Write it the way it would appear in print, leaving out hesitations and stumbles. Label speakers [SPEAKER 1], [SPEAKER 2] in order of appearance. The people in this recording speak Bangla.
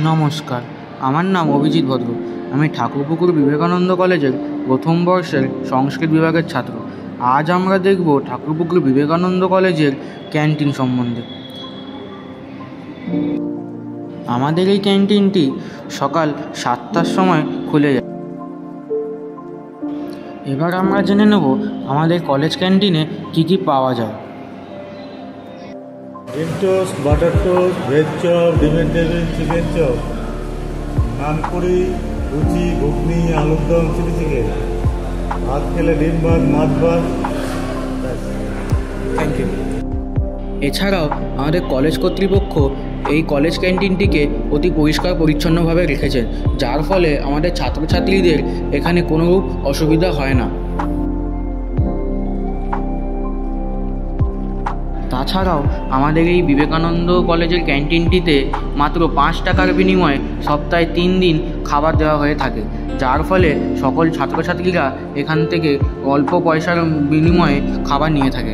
[SPEAKER 1] নমস্কার, আমার নাম অভিজিৎ ভদ্র। আমি ঠাকুরপুকুর বিবেকানন্দ কলেজের প্রথম বর্ষের সংস্কৃত বিভাগের ছাত্র। আজ আমরা দেখব ঠাকুরপুকুর বিবেকানন্দ কলেজের ক্যান্টিন সম্বন্ধে। আমাদের এই ক্যান্টিনটি সকাল 7টার সময় খুলে যায়। এবার আমরা জেনে নেব আমাদের কলেজ ক্যান্টিনে কী কী পাওয়া যায়।
[SPEAKER 2] ডিম toast, butter toast, veg chop, ডিমের টেবিল, চিকেন চপ, নানপুরি, লুচি, ঘুগনি, আলুর দম, চিলি চিকেন, ভাত খেলে ডিম ভাত, মাছ ভাত।
[SPEAKER 1] Thank you. এছাড়াও আমাদের কলেজ কর্তৃপক্ষ এই কলেজ ক্যান্টিনটিকে অতি পরিষ্কার পরিচ্ছন্নভাবে রেখেছেন, যার ফলে আমাদের ছাত্রছাত্রীদের এখানে কোনোরূপ অসুবিধা হয় না। তাছাড়াও আমাদের এই বিবেকানন্দ কলেজের ক্যান্টিনটিতে মাত্র 5 টাকার বিনিময়ে সপ্তাহে 3 দিন খাবার দেওয়া হয়ে থাকে, যার ফলে সকল ছাত্রছাত্রীরা এখান থেকে অল্প পয়সার বিনিময়ে খাবার নিয়ে থাকে।